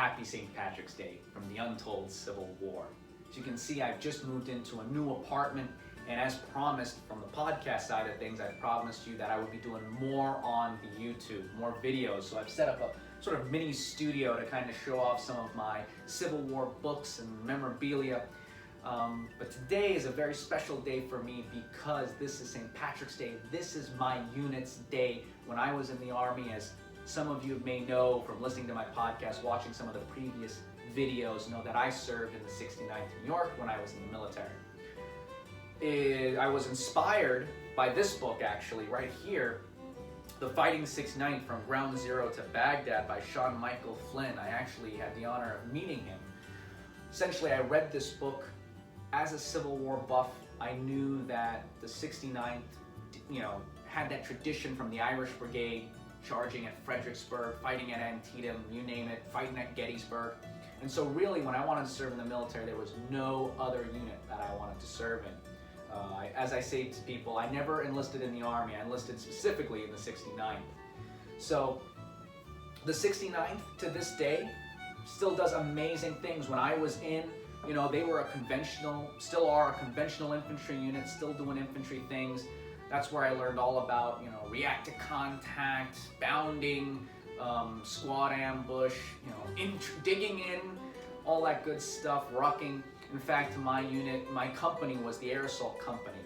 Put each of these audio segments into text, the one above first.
Happy St. Patrick's Day from the Untold Civil War. As you can see, I've just moved into a new apartment, and as promised from the podcast side of things, I promised you that I would be doing more on the YouTube, more videos. So I've set up a sort of mini studio to kind of show off some of my Civil War books and memorabilia. But today is a very special day for me because this is St. Patrick's Day. This is my unit's day. When I was in the Army, as some of you may know from listening to my podcast, watching some of the previous videos, know that I served in the 69th New York when I was in the military. I was inspired by this book, actually, right here, The Fighting 69th from Ground Zero to Baghdad by Sean Michael Flynn. I actually had the honor of meeting him. Essentially, I read this book as a Civil War buff. I knew that the 69th, had that tradition from the Irish Brigade, charging at Fredericksburg, fighting at Antietam, you name it, fighting at Gettysburg. And so really, when I wanted to serve in the military, there was no other unit that I wanted to serve in. As I say to people, I never enlisted in the Army. I enlisted specifically in the 69th. So the 69th to this day still does amazing things. When I was in, they were still are a conventional infantry unit, still doing infantry things. That's where I learned all about, react to contact, bounding, squad ambush, digging in, all that good stuff, rucking. In fact, my company was the Air Assault Company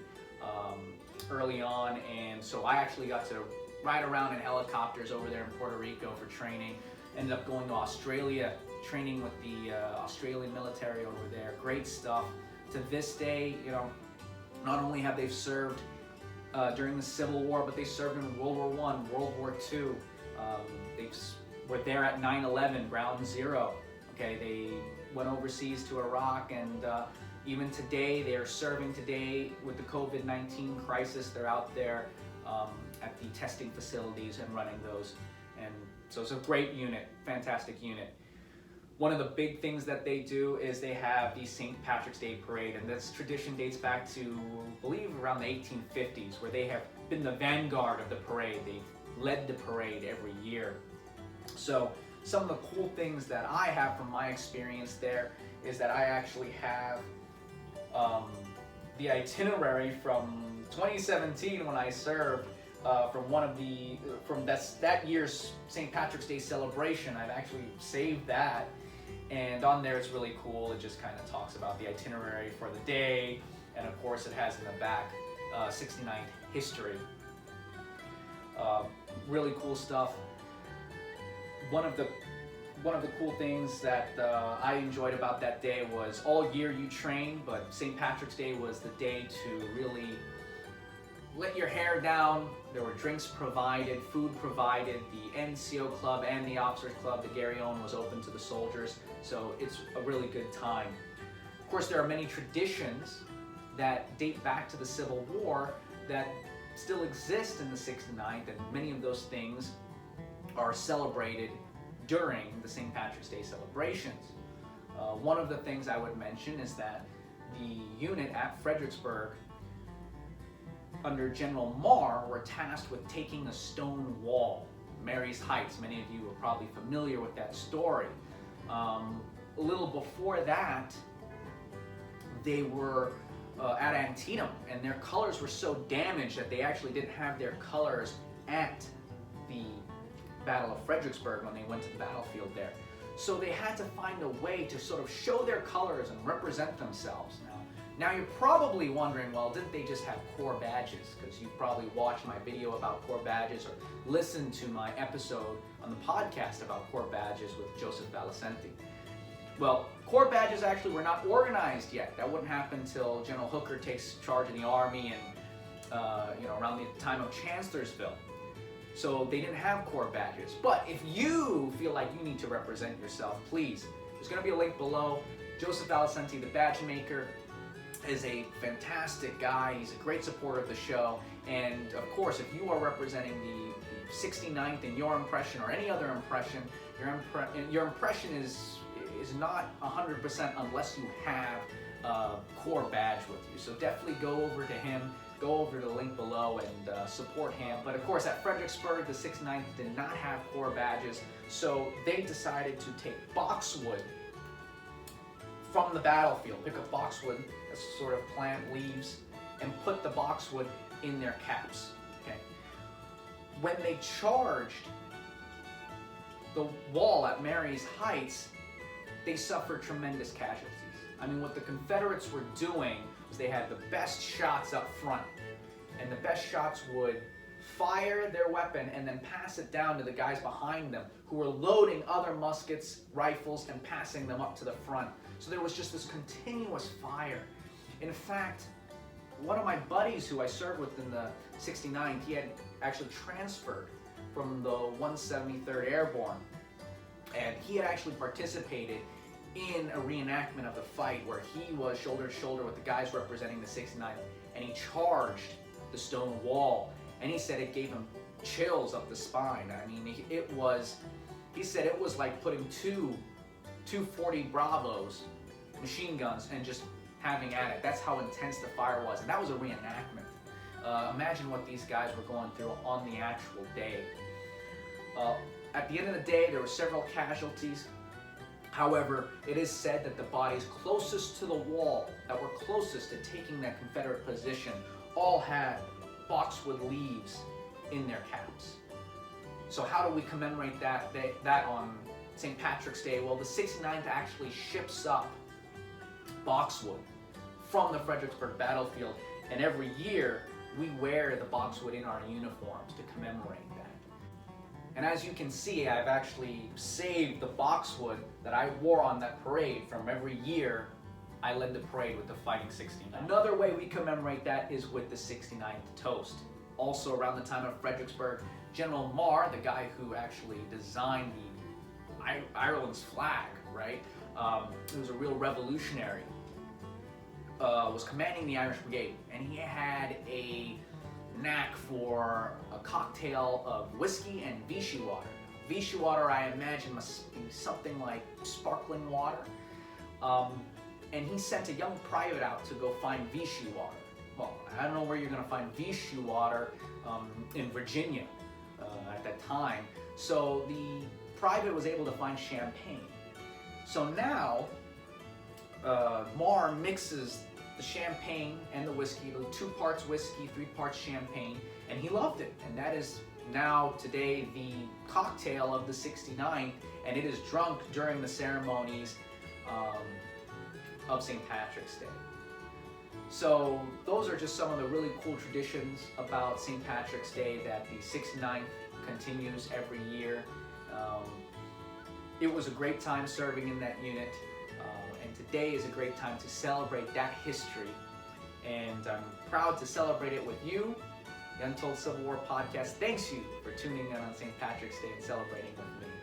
early on, and so I actually got to ride around in helicopters over there in Puerto Rico for training. Ended up going to Australia, training with the Australian military over there. Great stuff. To this day, not only have they served during the Civil War, but they served in World War I, World War II. They were there at 9/11, Ground Zero. Okay, they went overseas to Iraq, and even today, they are serving today with the COVID-19 crisis. They're out there at the testing facilities and running those. And so it's a great unit, fantastic unit. One of the big things that they do is they have the St. Patrick's Day Parade, and this tradition dates back to, I believe, around the 1850s, where they have been the vanguard of the parade. They've led the parade every year. So some of the cool things that I have from my experience there is that I actually have the itinerary from 2017 when I served from that year's St. Patrick's Day celebration. I've actually saved that, and on there it's really cool. It just kind of talks about the itinerary for the day, and of course it has in the back 69th history. Really cool stuff. One of the cool things that I enjoyed about that day was all year you train, but St. Patrick's Day was the day to really let your hair down. There were drinks provided, food provided. The NCO club and the officers club, the Gary Owen, was open to the soldiers, so it's a really good time. Of course, there are many traditions that date back to the Civil War that still exist in the 69th, and many of those things are celebrated during the St. Patrick's Day celebrations. One of the things I would mention is that the unit at Fredericksburg under General Marr were tasked with taking a stone wall, Mary's Heights. Many of you are probably familiar with that story. A little before that, they were at Antietam, and their colors were so damaged that they actually didn't have their colors at the Battle of Fredericksburg when they went to the battlefield there. So they had to find a way to sort of show their colors and represent themselves. Now you're probably wondering, well, didn't they just have Corps badges? Because you've probably watched my video about Corps badges or listened to my episode on the podcast about Corps badges with Joseph Valicenti. Well, Corps badges actually were not organized yet. That wouldn't happen until General Hooker takes charge of the Army and around the time of Chancellorsville. So they didn't have Corps badges. But if you feel like you need to represent yourself, please, there's going to be a link below. Joseph Valicenti, the badge maker, is a fantastic guy. He's a great supporter of the show. And of course, if you are representing the 69th in your impression or any other impression, your impression is not 100% unless you have a Corps badge with you. So definitely go over to him, go over to the link below and support him. But of course, at Fredericksburg, the 69th did not have Corps badges, so they decided to take Boxwood from the battlefield, pick up Boxwood, a sort of plant, leaves, and put the Boxwood in their caps. Okay. When they charged the wall at Marye's Heights, they suffered tremendous casualties. I mean, what the Confederates were doing was they had the best shots up front, and the best shots would fire their weapon and then pass it down to the guys behind them who were loading other muskets, rifles, and passing them up to the front. So there was just this continuous fire. In fact, one of my buddies who I served with in the 69th, he had actually transferred from the 173rd Airborne, and he had actually participated in a reenactment of the fight where he was shoulder to shoulder with the guys representing the 69th, and he charged the stone wall, and he said it gave him chills up the spine. I mean, he said it was like putting two 240 Bravos machine guns and just having at it. That's how intense the fire was, and that was a reenactment. Imagine what these guys were going through on the actual day. At the end of the day, there were several casualties. However, it is said that the bodies closest to the wall, that were closest to taking that Confederate position, all had Boxwood leaves in their caps. So how do we commemorate that on St. Patrick's Day? Well, the 69th actually ships up Boxwood from the Fredericksburg battlefield, and every year we wear the Boxwood in our uniforms to commemorate that. And as you can see, I've actually saved the Boxwood that I wore on that parade from every year I led the parade with the Fighting 69. Another way we commemorate that is with the 69th toast. Also around the time of Fredericksburg, General Marr, the guy who actually designed Ireland's flag, right? He was a real revolutionary. Was commanding the Irish Brigade, and he had a knack for a cocktail of whiskey and Vichy water. Vichy water, I imagine, must be something like sparkling water. And he sent a young private out to go find Vichy water. Well, I don't know where you're going to find Vichy water in Virginia at that time. So the private was able to find champagne. So now Marr mixes the champagne and the whiskey, 2 parts whiskey, 3 parts champagne, and he loved it. And that is now today the cocktail of the 69th, and it is drunk during the ceremonies of St. Patrick's Day. So those are just some of the really cool traditions about St. Patrick's Day that the 69th continues every year. It was a great time serving in that unit. And today is a great time to celebrate that history. And I'm proud to celebrate it with you. The Untold Civil War podcast thanks you for tuning in on St. Patrick's Day and celebrating with me.